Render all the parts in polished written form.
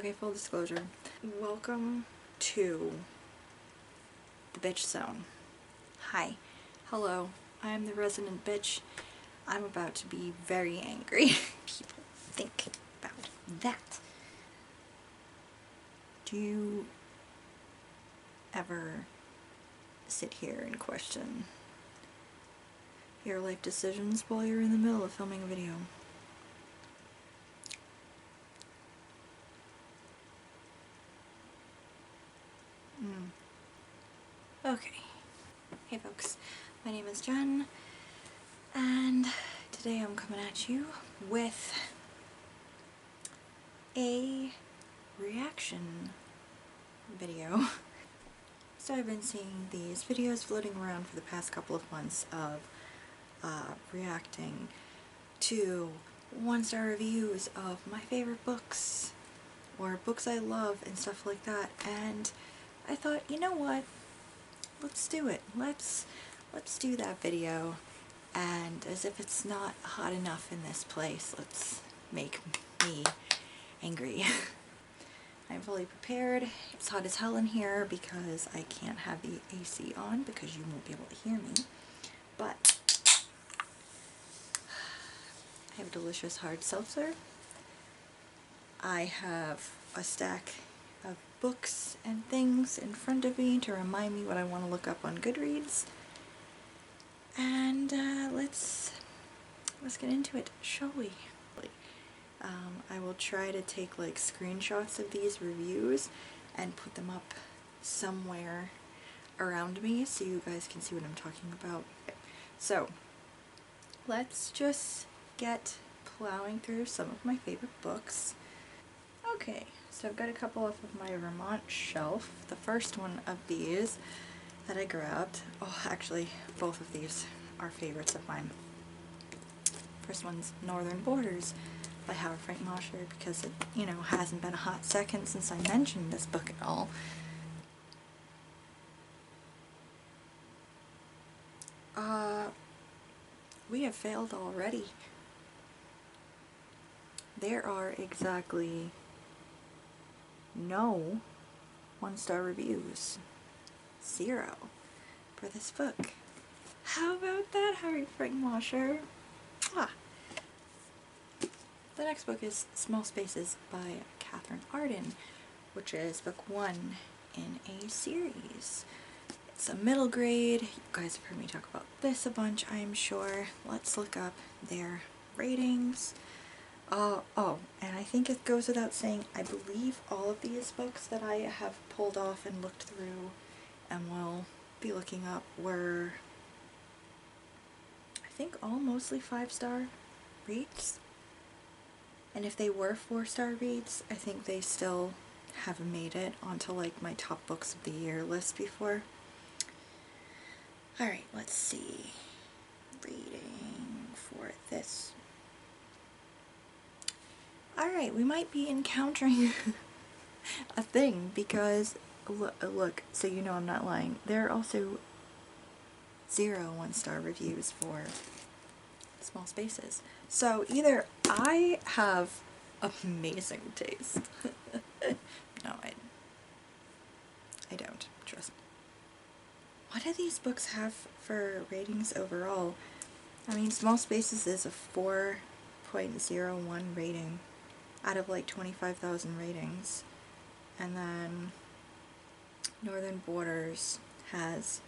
Okay, full disclosure. Welcome to the bitch zone. Hi. Hello. I am the resident bitch. I'm about to be very angry. People think about that. Do you ever sit here and question your life decisions while you're in the middle of filming a video? Okay. Hey folks, my name is Jen, and today I'm coming at you with a reaction video. So I've been seeing these videos floating around for the past couple of months of reacting to 1-star reviews of my favorite books or books I love and stuff like that, and I thought, you know what, let's do it. Let's do that video, and as if it's not hot enough in this place, let's make me angry. I'm fully prepared. It's hot as hell in here because I can't have the AC on because you won't be able to hear me. But I have a delicious hard seltzer. I have a stack of books and things in front of me to remind me what I want to look up on Goodreads. And let's get into it, shall we? I will try to take like screenshots of these reviews and put them up somewhere around me so you guys can see what I'm talking about. So let's just get plowing through some of my favorite books. Okay, so I've got a couple off of my Vermont shelf. The first one of these that I grabbed, oh actually both of these are favorites of mine. First one's Northern Borders by Howard Frank Mosher, because it, you know, hasn't been a hot second since I mentioned this book at all. We have failed already. There are exactly no 1-star reviews. 0 for this book. How about that, Howard Frank Mosher? The next book is Small Spaces by Catherine Arden, which is book 1 in a series. It's a middle grade. You guys have heard me talk about this a bunch, I'm sure. Let's look up their ratings. Oh, and I think it goes without saying, I believe all of these books that I have pulled off and looked through and will be looking up were, I think, all mostly 5-star reads. And if they were 4-star reads, I think they still haven't made it onto like my top books of the year list before. Alright, let's see. Reading for this. Alright, we might be encountering a thing because, look, so you know I'm not lying, there are also 0 1-star reviews for Small Spaces. So either I have amazing taste. No, I don't. Trust me. What do these books have for ratings overall? I mean, Small Spaces is a 4.01 rating out of like 25,000 ratings. And then Northern Borders has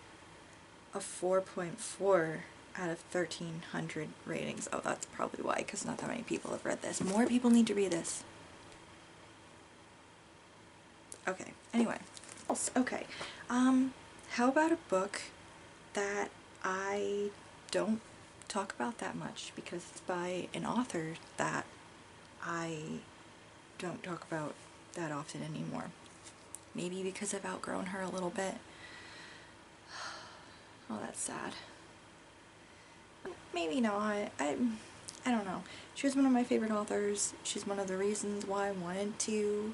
a 4.4 out of 1,300 ratings. Oh, that's probably why, because not that many people have read this. More people need to read this. Okay, anyway. Okay, how about a book that I don't talk about that much because it's by an author that I don't talk about that often anymore. Maybe because I've outgrown her a little bit. Oh, that's sad. Maybe not. I don't know. She was one of my favorite authors. She's one of the reasons why I wanted to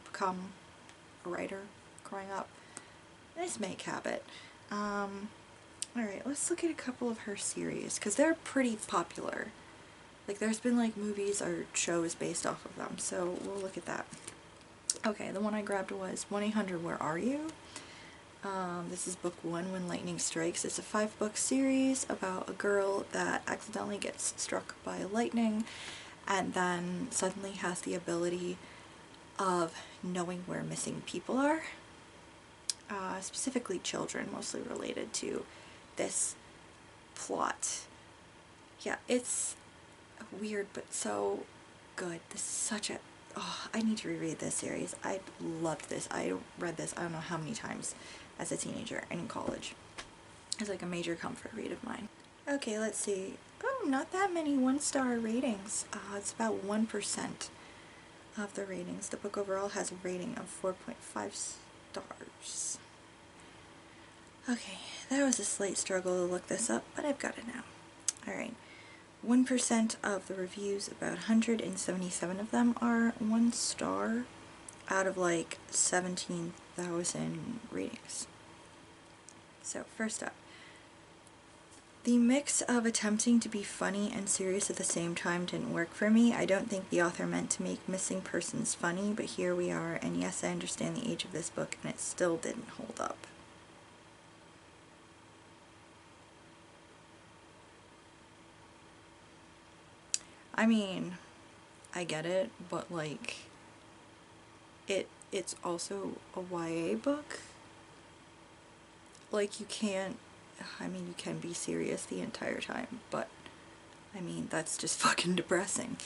become a writer growing up. Nice make habit. Alright, let's look at a couple of her series, because they're pretty popular. Like, there's been like movies or shows based off of them, so we'll look at that. Okay, the one I grabbed was 1-800 Where Are You? This is book 1, When Lightning Strikes. It's a 5-book series about a girl that accidentally gets struck by lightning and then suddenly has the ability of knowing where missing people are. Specifically children, mostly related to this plot. Yeah, it's weird but so good. This is such a... Oh, I need to reread this series. I loved this. I read this I don't know how many times as a teenager and in college. It's like a major comfort read of mine. Okay, let's see. Oh, not that many 1-star ratings. It's about 1% of the ratings. The book overall has a rating of 4.5 stars. Okay, that was a slight struggle to look this up, but I've got it now. Alright, 1% of the reviews, about 177 of them are 1 star out of like 17,000 ratings. So first up, the mix of attempting to be funny and serious at the same time didn't work for me. I don't think the author meant to make missing persons funny, but here we are, and yes, I understand the age of this book, and it still didn't hold up. I mean, I get it, but like, it's also a YA book. Like, you can't, I mean, you can be serious the entire time, but I mean, that's just fucking depressing.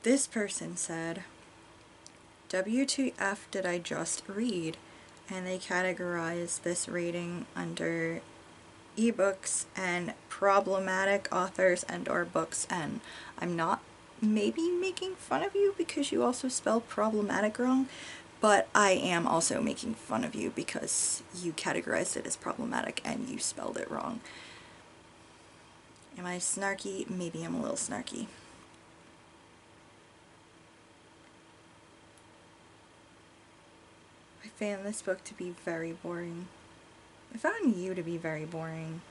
This person said, WTF did I just read? And they categorize this rating under ebooks and problematic authors and or books, and I'm not maybe making fun of you because you also spelled problematic wrong, but I am also making fun of you because you categorized it as problematic and you spelled it wrong. Am I snarky? Maybe I'm a little snarky. I found this book to be very boring. I found you to be very boring.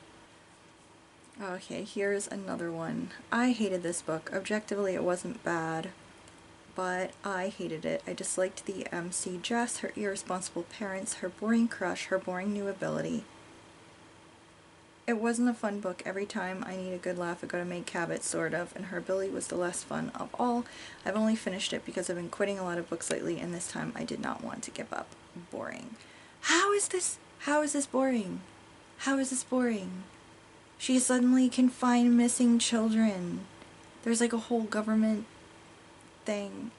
Okay, here's another one. I hated this book. Objectively, it wasn't bad, but I hated it. I disliked the MC Jess, her irresponsible parents, her boring crush, her boring new ability. It wasn't a fun book. Every time I need a good laugh, I go to Meg Cabot, sort of, and her ability was the less fun of all. I've only finished it because I've been quitting a lot of books lately, and this time I did not want to give up. Boring. How is this boring? How is this boring? She suddenly can find missing children. There's like a whole government thing.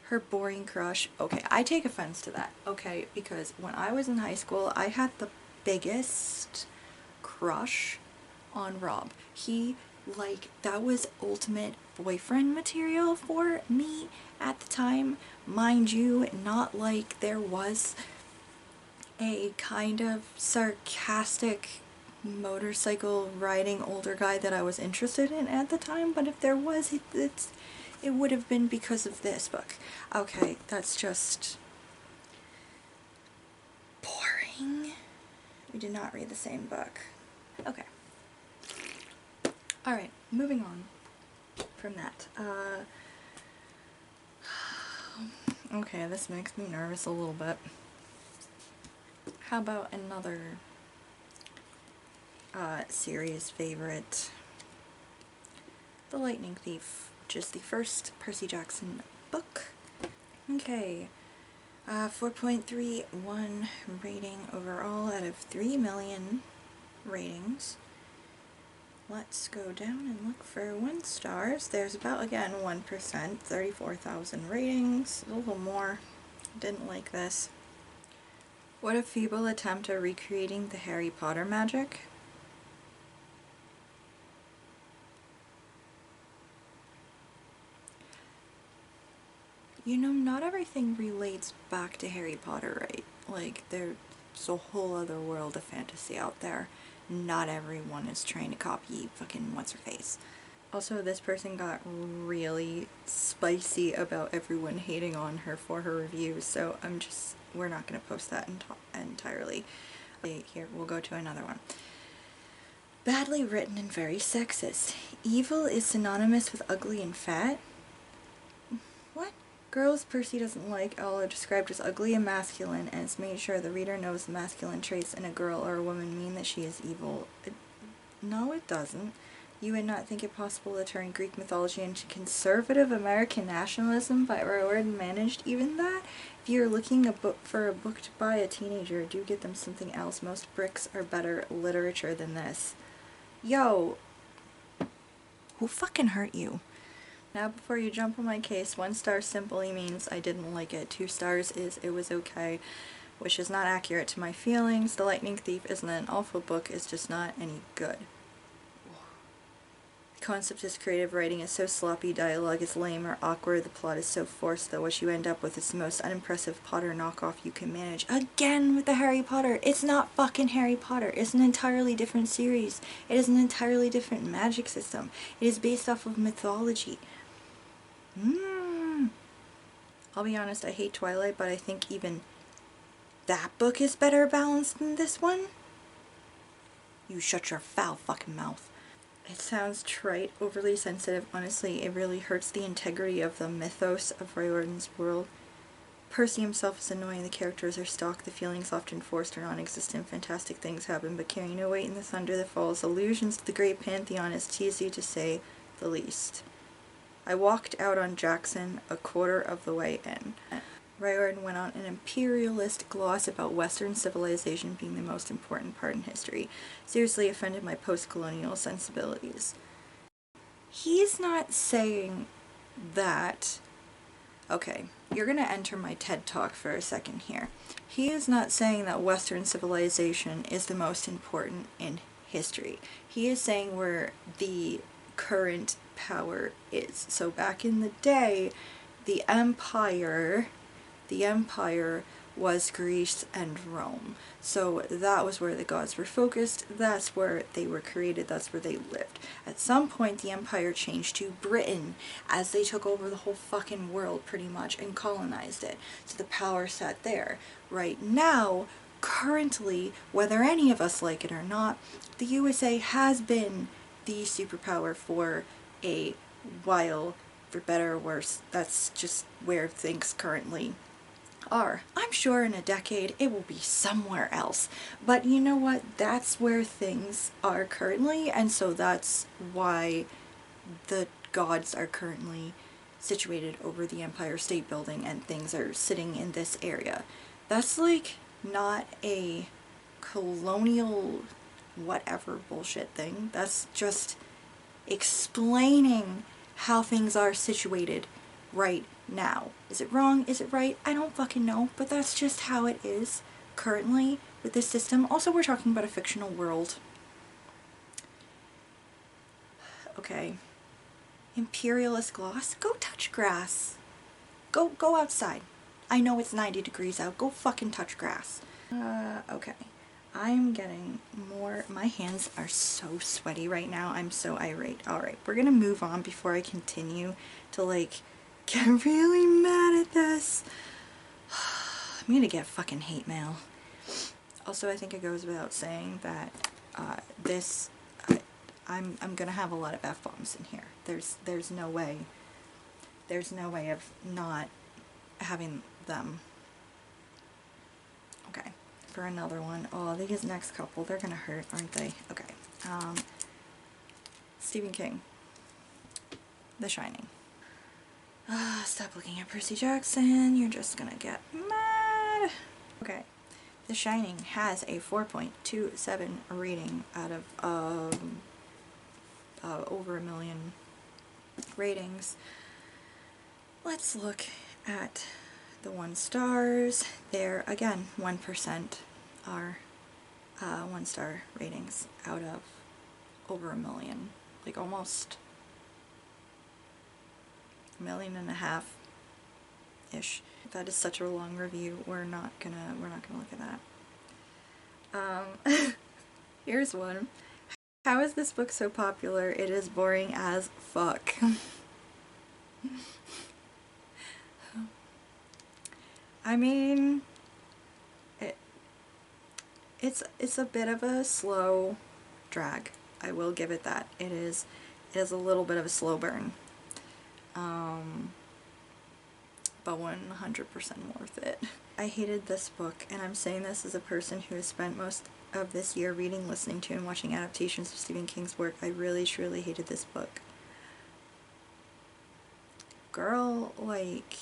Her boring crush. Okay, I take offense to that. Okay, because when I was in high school, I had the biggest crush on Rob. He, like, that was ultimate boyfriend material for me at the time. Mind you, not like there was a kind of sarcastic motorcycle riding older guy that I was interested in at the time, but if there was, it would have been because of this book. Okay, that's just boring. We did not read the same book. Okay. Alright, moving on from that. Okay, this makes me nervous a little bit. How about another series favorite? The Lightning Thief, which is the first Percy Jackson book. Okay, 4.31 rating overall out of 3 million ratings. Let's go down and look for 1 stars. There's about, again, 1%, 34,000 ratings, a little more. Didn't like this. What a feeble attempt at recreating the Harry Potter magic. You know, not everything relates back to Harry Potter, right? Like, there's a whole other world of fantasy out there. Not everyone is trying to copy fucking what's-her-face. Also, this person got really spicy about everyone hating on her for her reviews, so we're not going to post that entirely. Here, we'll go to another one. Badly written and very sexist. Evil is synonymous with ugly and fat? What? Girls Percy doesn't like are described as ugly and masculine, and it's made sure the reader knows the masculine traits in a girl or a woman mean that she is evil. No, it doesn't. You would not think it possible to turn Greek mythology into conservative American nationalism, but Riordan managed even that. If you're looking for a book to buy a teenager, do get them something else. Most bricks are better literature than this. Yo, who fucking hurt you? Now before you jump on my case, 1 star simply means I didn't like it. 2 stars is it was okay, which is not accurate to my feelings. The Lightning Thief isn't an awful book, it's just not any good. The concept is creative, writing is so sloppy, dialogue is lame or awkward, the plot is so forced that what you end up with is the most unimpressive Potter knockoff you can manage. Again with the Harry Potter! It's not fucking Harry Potter. It's an entirely different series. It is an entirely different magic system. It is based off of mythology. I'll be honest, I hate Twilight, but I think even that book is better balanced than this one. You shut your foul fucking mouth. It sounds trite, overly sensitive. Honestly, it really hurts the integrity of the mythos of Riordan's world. Percy himself is annoying, the characters are stock, the feelings often forced or non-existent, fantastic things happen, but carry no weight in the thunder that falls. Allusions to the great pantheon is cheesy to say the least. I walked out on Jackson a quarter of the way in. Riordan went on an imperialist gloss about Western civilization being the most important part in history. Seriously offended my post-colonial sensibilities. He's not saying that... Okay, you're gonna enter my TED Talk for a second here. He is not saying that Western civilization is the most important in history. He is saying where the current power is. So back in the day, the empire was Greece and Rome. So that was where the gods were focused, that's where they were created, that's where they lived. At some point the empire changed to Britain as they took over the whole fucking world pretty much and colonized it. So the power sat there. Right now, currently, whether any of us like it or not, the USA has been the superpower for a while, for better or worse. That's just where things currently are. I'm sure in a decade it will be somewhere else, but you know what? That's where things are currently, and so that's why the gods are currently situated over the Empire State Building and things are sitting in this area. That's like not a colonial whatever bullshit thing. That's just explaining how things are situated right now. Is it wrong? Is it right? I don't fucking know, but that's just how it is currently with this system. Also, we're talking about a fictional world. Okay. Imperialist gloss? Go touch grass. Go outside. I know it's 90 degrees out. Go fucking touch grass. Okay. I'm getting more... My hands are so sweaty right now. I'm so irate. Alright, we're gonna move on before I continue to, like, get really mad at this. I'm gonna get fucking hate mail. Also, I think it goes without saying that I'm gonna have a lot of F-bombs in here. There's no way. There's no way of not having them. Okay, for another one. Oh, these next couple, they're gonna hurt, aren't they? Okay. Stephen King. The Shining. Stop looking at Percy Jackson. You're just gonna get mad. Okay. The Shining has a 4.27 rating out of over 1 million ratings. Let's look at the 1 stars. There, again, 1% are 1-star ratings out of over 1 million. Like almost 1.5 million ish. That is such a long review. We're not gonna look at that. Here's one. How is this book so popular? It is boring as fuck. I mean, it's a bit of a slow drag. I will give it that. It is a little bit of a slow burn. but 100% worth it. I hated this book, and I'm saying this as a person who has spent most of this year reading, listening to, and watching adaptations of Stephen King's work. I really, truly hated this book. Girl, like,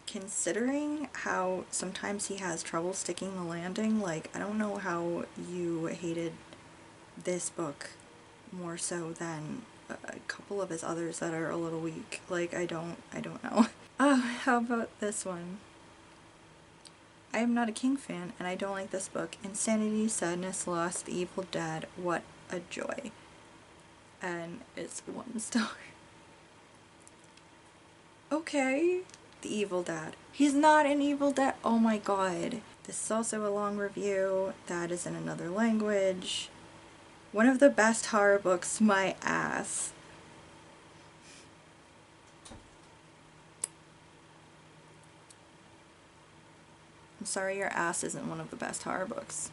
considering how sometimes he has trouble sticking the landing, like, I don't know how you hated this book more so than a couple of his others that are a little weak. Like, I don't know. Oh, how about this one? I am not a King fan, and I don't like this book. Insanity, Sadness, Loss, The Evil Dead, what a joy. And it's 1 star. Okay. The Evil Dad. He's not an evil dad. Oh my god. This is also a long review that is in another language. One of the best horror books, my ass. I'm sorry your ass isn't one of the best horror books.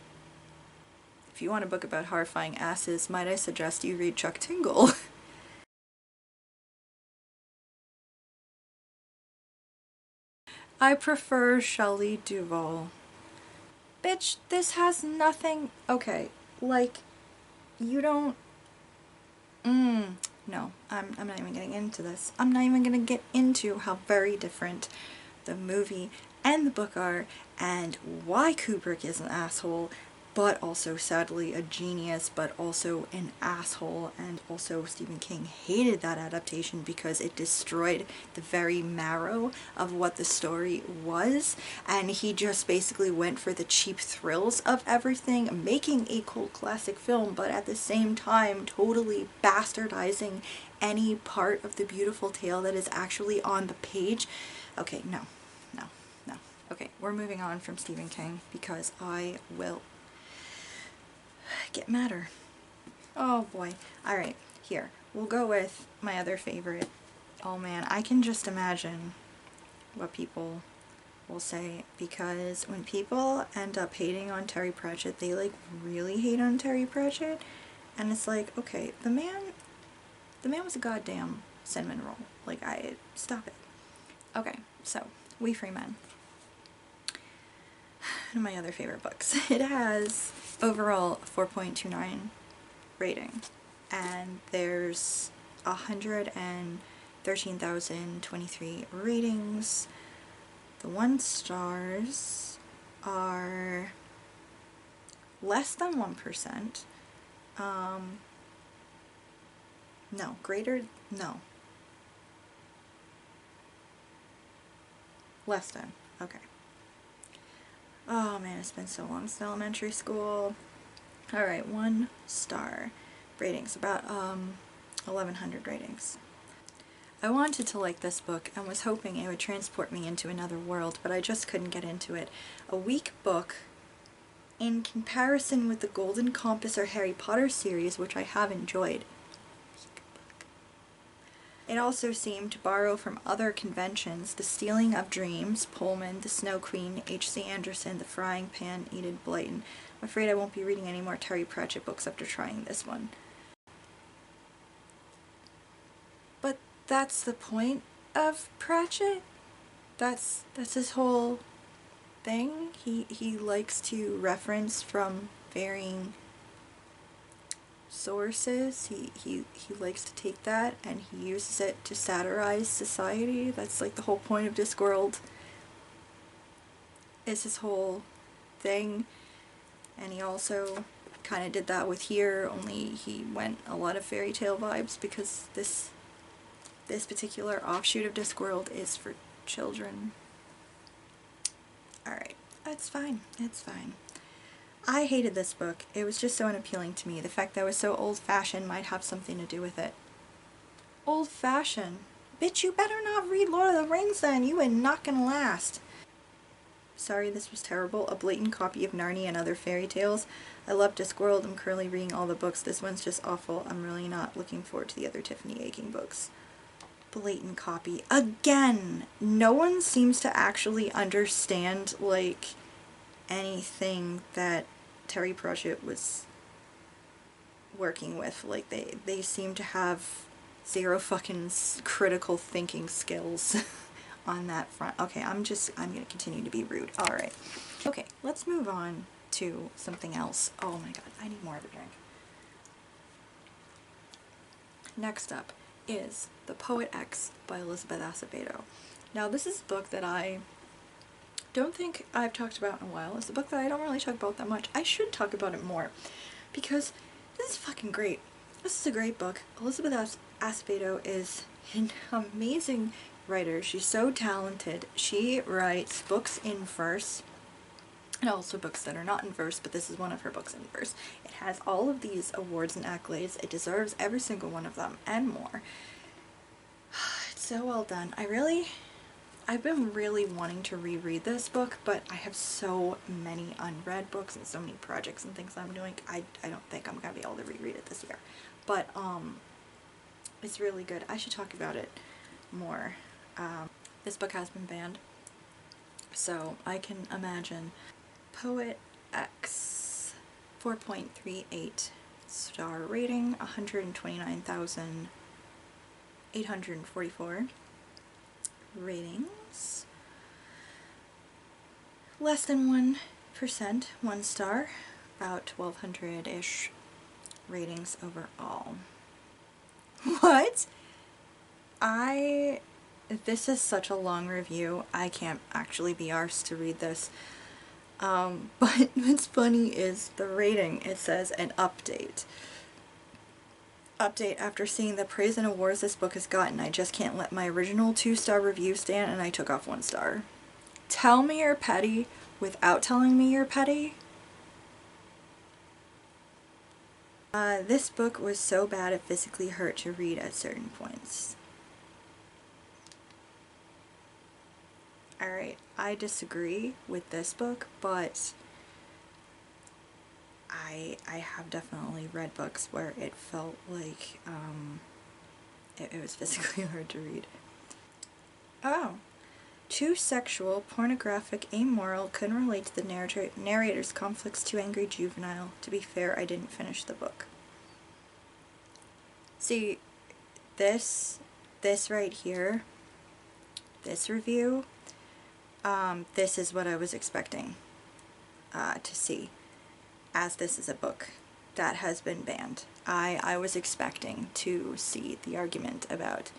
If you want a book about horrifying asses, might I suggest you read Chuck Tingle? I prefer Shelley Duvall. Bitch, this has nothing... Okay, like, you don't... No, I'm not even getting into this. I'm not even gonna get into how very different the movie and the book are, and why Kubrick is an asshole, but also sadly a genius, but also an asshole, and also Stephen King hated that adaptation because it destroyed the very marrow of what the story was, and he just basically went for the cheap thrills of everything, making a cult classic film, but at the same time totally bastardizing any part of the beautiful tale that is actually on the page. Okay, no. Okay, we're moving on from Stephen King because I will get madder. Oh boy. Alright, here. We'll go with my other favorite. Oh man, I can just imagine what people will say, because when people end up hating on Terry Pratchett, they like really hate on Terry Pratchett, and it's like, okay, the man was a goddamn cinnamon roll. Like, stop it. Okay, so, We Free Men. One of my other favorite books. It has overall 4.29 rating, and there's 113,023 ratings. The 1 stars are less than 1%. Less than. Okay. Oh man, it's been so long since elementary school. Alright, 1 star ratings, about 1,100 ratings. I wanted to like this book and was hoping it would transport me into another world, but I just couldn't get into it. A weak book in comparison with the Golden Compass or Harry Potter series, which I have enjoyed. It also seemed to borrow from other conventions: The Stealing of Dreams, Pullman, The Snow Queen, H.C. Andersen, The Frying Pan, Enid Blyton. I'm afraid I won't be reading any more Terry Pratchett books after trying this one. But that's the point of Pratchett. That's his whole thing. He likes to reference from varying sources. He likes to take that and he uses it to satirize society. That's like the whole point of Discworld. Is his whole thing. And he also kind of did that with Here, only he went a lot of fairy tale vibes because this particular offshoot of Discworld is for children. Alright, it's fine. It's fine. I hated this book. It was just so unappealing to me. The fact that it was so old-fashioned might have something to do with it. Old-fashioned? Bitch, you better not read Lord of the Rings then. You are not gonna last. Sorry, this was terrible. A blatant copy of Narnia and other fairy tales. I love Discworld. I'm currently reading all the books. This one's just awful. I'm really not looking forward to the other Tiffany Aching books. Blatant copy. Again! No one seems to actually understand, like, anything that Terry Pratchett was working with. Like, they seem to have zero fucking critical thinking skills. on that front. Okay, I'm gonna continue to be rude. Alright. Okay, let's move on to something else. Oh my god, I need more of a drink. Next up is The Poet X by Elizabeth Acevedo. Now this is a book that I don't think I've talked about in a while. It's a book that I don't really talk about that much. I should talk about it more because this is fucking great. This is a great book. Elizabeth Acevedo is an amazing writer. She's so talented. She writes books in verse and also books that are not in verse, but this is one of her books in verse. It has all of these awards and accolades. It deserves every single one of them and more. It's so well done. I've been really wanting to reread this book, but I have so many unread books and so many projects and things I'm doing. I don't think I'm gonna be able to reread it this year. But it's really good. I should talk about it more. This book has been banned, so I can imagine. Poet X, 4.38 star rating, 129,844 ratings. Less than 1%, 1 star, about 1,200-ish ratings overall. What? This is such a long review, I can't actually be arsed to read this. But what's funny is the rating. It says an update. Update: after seeing the praise and awards this book has gotten, I just can't let my original 2-star review stand and I took off 1 star. Tell me you're petty without telling me you're petty. This book was so bad it physically hurt to read at certain points. Alright, I disagree with this book, but I have definitely read books where it felt like it was physically hard to read. Oh. Too sexual, pornographic, amoral, couldn't relate to the narrator's conflicts, too angry, juvenile. To be fair, I didn't finish the book. See, this right here, this review, this is what I was expecting to see, as this is a book that has been banned. I was expecting to see the argument about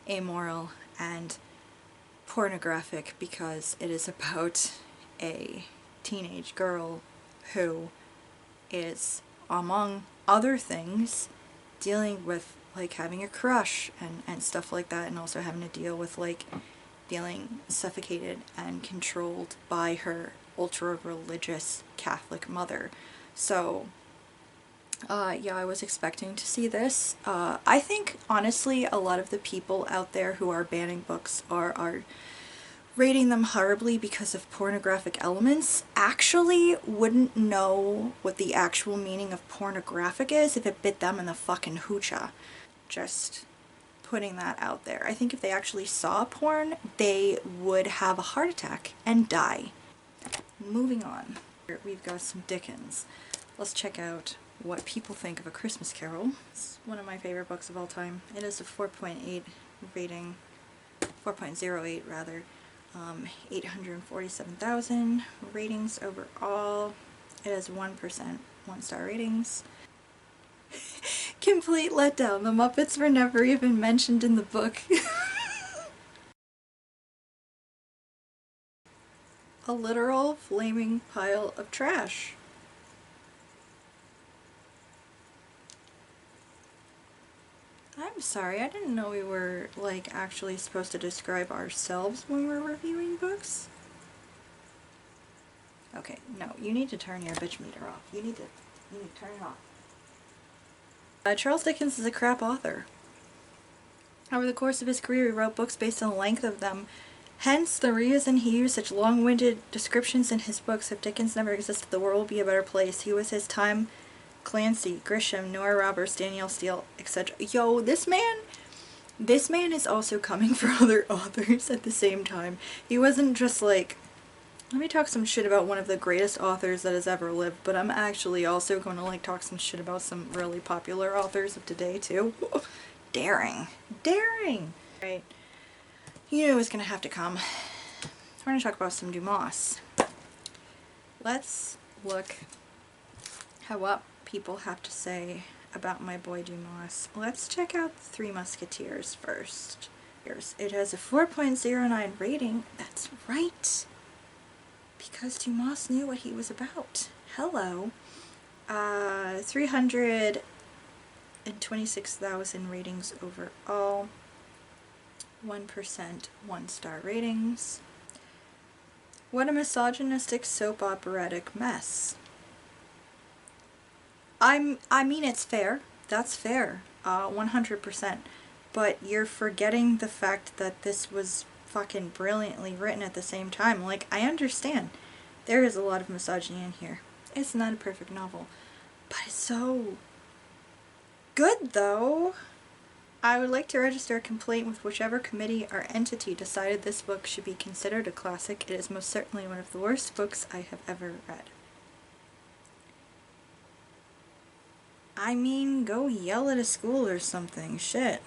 amoral and pornographic because it is about a teenage girl who is, among other things, dealing with like having a crush and stuff like that, and also having to deal with like feeling suffocated and controlled by her ultra-religious Catholic mother. So yeah, I was expecting to see this. I think, honestly, a lot of the people out there who are banning books are rating them horribly because of pornographic elements actually wouldn't know what the actual meaning of pornographic is if it bit them in the fucking hoocha. Just putting that out there. I think if they actually saw porn, they would have a heart attack and die. Moving on. Here we've got some Dickens. Let's check out what people think of A Christmas Carol. It's one of my favorite books of all time. It is a 4.8 rating, 4.08 rather, 847,000 ratings overall. It has 1%, 1-star ratings. Complete letdown. The Muppets were never even mentioned in the book. A literal flaming pile of trash. I'm sorry, I didn't know we were like actually supposed to describe ourselves when we're reviewing books. Okay, no, you need to turn your bitch meter off. You need to turn it off. Charles Dickens is a crap author. Over the course of his career, he wrote books based on the length of them. Hence, the reason he used such long-winded descriptions in his books. If Dickens never existed, the world would be a better place. He was his time. Clancy, Grisham, Nora Roberts, Danielle Steele, etc. Yo, this man is also coming for other authors at the same time. He wasn't just like, let me talk some shit about one of the greatest authors that has ever lived, but I'm actually also going to like talk some shit about some really popular authors of today too. Daring. Daring! Right. You knew it was going to have to come. We're going to talk about some Dumas. Let's look at what people have to say about my boy Dumas. Let's check out the Three Musketeers first. It has a 4.09 rating. That's right, because Dumas knew what he was about. Hello. 326,000 ratings overall. 1% 1-star ratings. What a misogynistic soap operatic mess. I mean, it's fair. That's fair. 100%. But you're forgetting the fact that this was fucking brilliantly written at the same time. Like, I understand. There is a lot of misogyny in here. It's not a perfect novel. But it's so good, though. I would like to register a complaint with whichever committee or entity decided this book should be considered a classic. It is most certainly one of the worst books I have ever read. I mean, go yell at a school or something. Shit.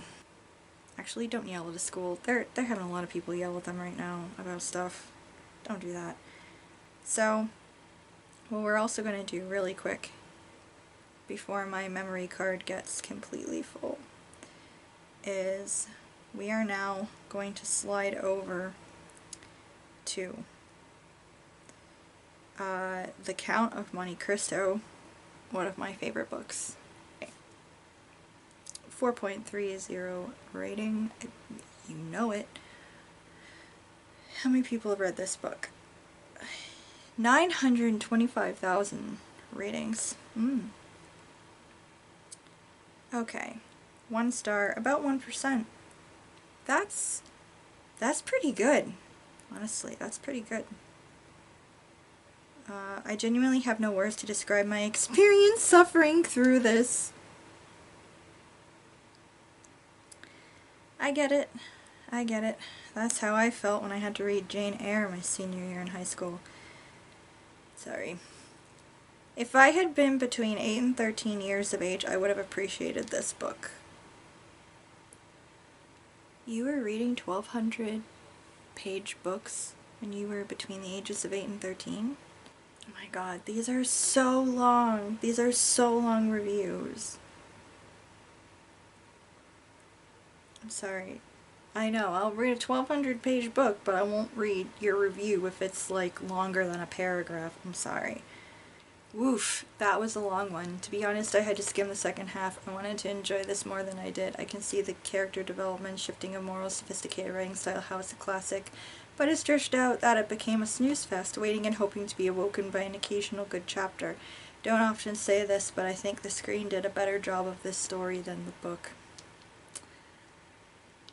Actually, don't yell at a school. They're having a lot of people yell at them right now about stuff. Don't do that. So, what we're also going to do really quick, before my memory card gets completely full, is we are now going to slide over to The Count of Monte Cristo, one of my favorite books. 4.30 rating, you know it. How many people have read this book? 925,000 ratings. Okay. 1 star, about 1%. That's pretty good. Honestly, that's pretty good. I genuinely have no words to describe my experience suffering through this. I get it. I get it. That's how I felt when I had to read Jane Eyre my senior year in high school. Sorry. If I had been between 8 and 13 years of age, I would have appreciated this book. You were reading 1,200-page books when you were between the ages of 8 and 13? Oh my god, these are so long. These are so long reviews. I'm sorry. I know, I'll read a 1,200-page book, but I won't read your review if it's like longer than a paragraph. I'm sorry. Woof, that was a long one. To be honest, I had to skim the second half. I wanted to enjoy this more than I did. I can see the character development, shifting of morals, sophisticated writing style, how it's a classic. But it stretched out that it became a snooze fest, waiting and hoping to be awoken by an occasional good chapter. Don't often say this, but I think the screen did a better job of this story than the book.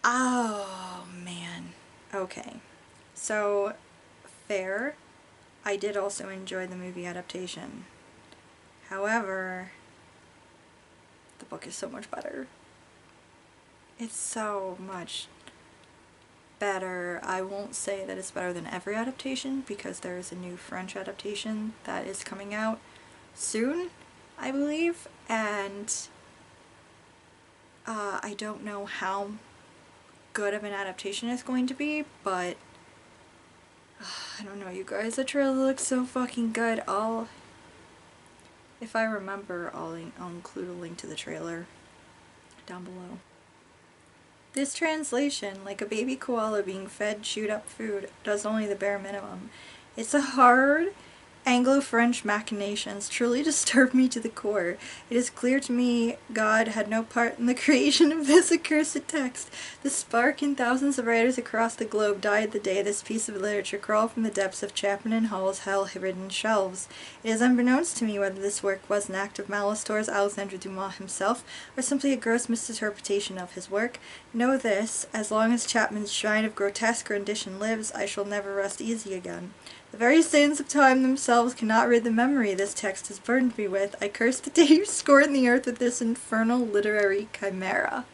Oh, man. Okay. So, fair. I did also enjoy the movie adaptation. However, the book is so much better. It's so much better. I won't say that it's better than every adaptation, because there is a new French adaptation that is coming out soon, I believe, and I don't know how good of an adaptation it's going to be, but I don't know, you guys, the trailer looks so fucking good. If I remember, I'll include a link to the trailer down below. This translation, like a baby koala being fed chewed up food, does only the bare minimum. It's a hard Anglo-French machinations truly disturb me to the core. It is clear to me God had no part in the creation of this accursed text. The spark in thousands of writers across the globe died the day this piece of literature crawled from the depths of Chapman and Hall's hell-ridden shelves. It is unbeknownst to me whether this work was an act of malice towards Alexandre Dumas himself, or simply a gross misinterpretation of his work. Know this, as long as Chapman's shrine of grotesque rendition lives, I shall never rest easy again. The very sands of time themselves cannot rid the memory this text has burdened me with. I curse the day you scorned the earth with this infernal literary chimera.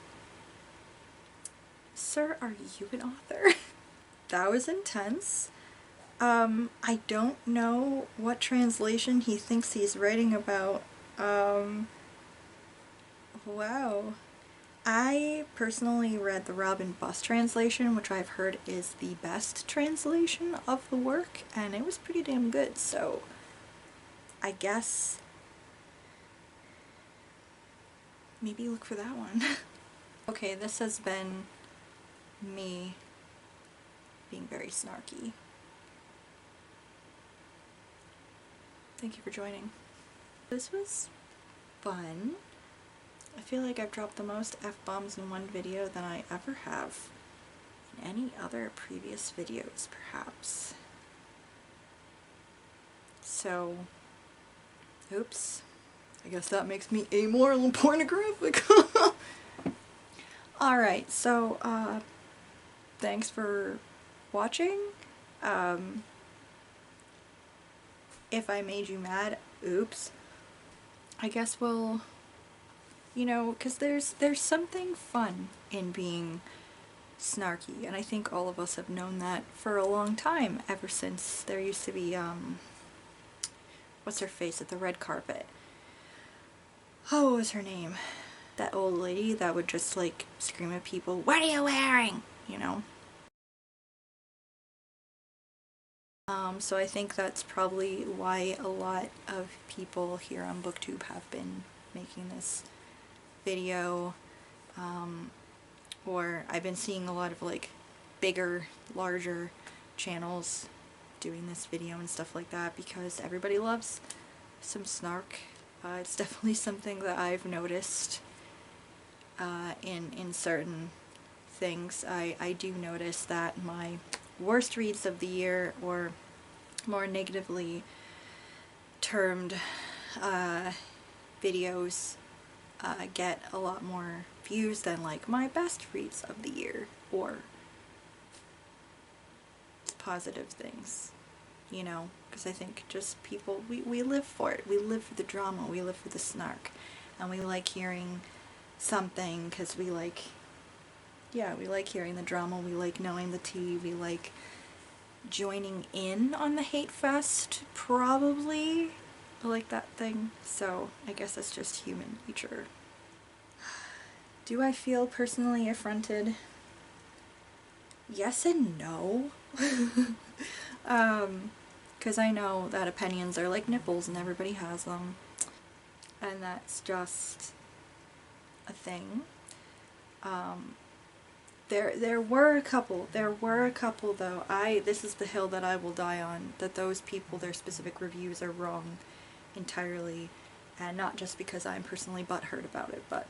Sir, are you an author? That was intense. I don't know what translation he thinks he's writing about. Wow. I personally read the Robin Buss translation, which I've heard is the best translation of the work, and it was pretty damn good, so I guess maybe look for that one. Okay, this has been me being very snarky. Thank you for joining. This was fun. I feel like I've dropped the most F-bombs in one video than I ever have in any other previous videos, perhaps. So, oops. I guess that makes me amoral and pornographic. Alright, so, thanks for watching. If I made you mad, oops. I guess we'll, you know, because there's something fun in being snarky, and I think all of us have known that for a long time, ever since there used to be, what's her face at the red carpet? Oh, what was her name? That old lady that would just, like, scream at people, "What are you wearing?" You know? So I think that's probably why a lot of people here on BookTube have been making this video, or I've been seeing a lot of like bigger, larger channels doing this video and stuff like that because everybody loves some snark. It's definitely something that I've noticed in certain things. I do notice that my worst reads of the year, or more negatively termed videos, get a lot more views than like my best reads of the year, or positive things, you know, because I think just people, we live for it. We live for the drama, we live for the snark, and we like hearing something because we like, yeah, we like hearing the drama, we like knowing the tea, we like joining in on the hate fest, probably, like that thing. So I guess that's just human nature. Do I feel personally affronted? Yes and no. Because I know that opinions are like nipples and everybody has them, and that's just a thing. There were a couple though, this is the hill that I will die on, that those people, their specific reviews are wrong entirely, and not just because I'm personally butthurt about it, but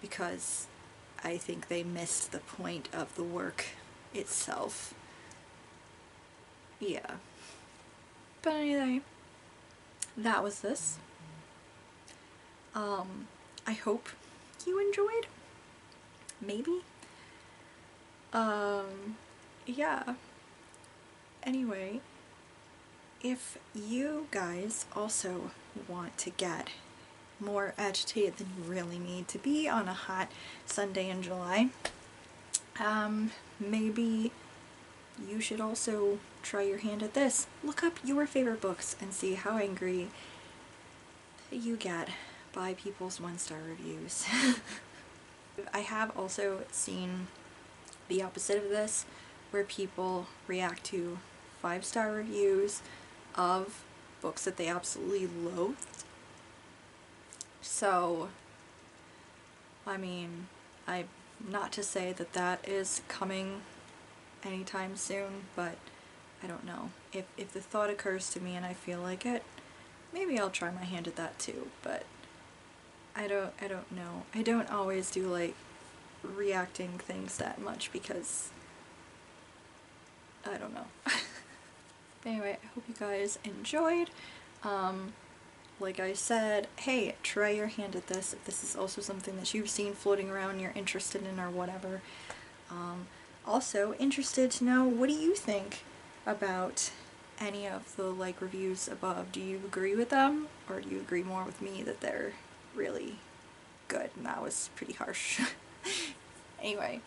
because I think they missed the point of the work itself. Yeah. But anyway, that was this. I hope you enjoyed. Maybe. Yeah. Anyway, if you guys also want to get more agitated than you really need to be on a hot Sunday in July, maybe you should also try your hand at this. Look up your favorite books and see how angry you get by people's 1-star reviews. I have also seen the opposite of this, where people react to 5-star reviews of books that they absolutely loathed. So, I mean, not to say that that is coming anytime soon, but I don't know. If the thought occurs to me and I feel like it, maybe I'll try my hand at that too, but I don't know. I don't always do like reacting things that much because I don't know. Anyway, I hope you guys enjoyed. Like I said, hey, try your hand at this if this is also something that you've seen floating around, you're interested in, or whatever. Also interested to know, what do you think about any of the like reviews above? Do you agree with them, or do you agree more with me that they're really good and that was pretty harsh? Anyway,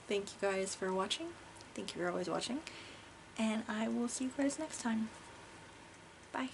thank you guys for watching. Thank you for always watching, and I will see you guys next time. Bye.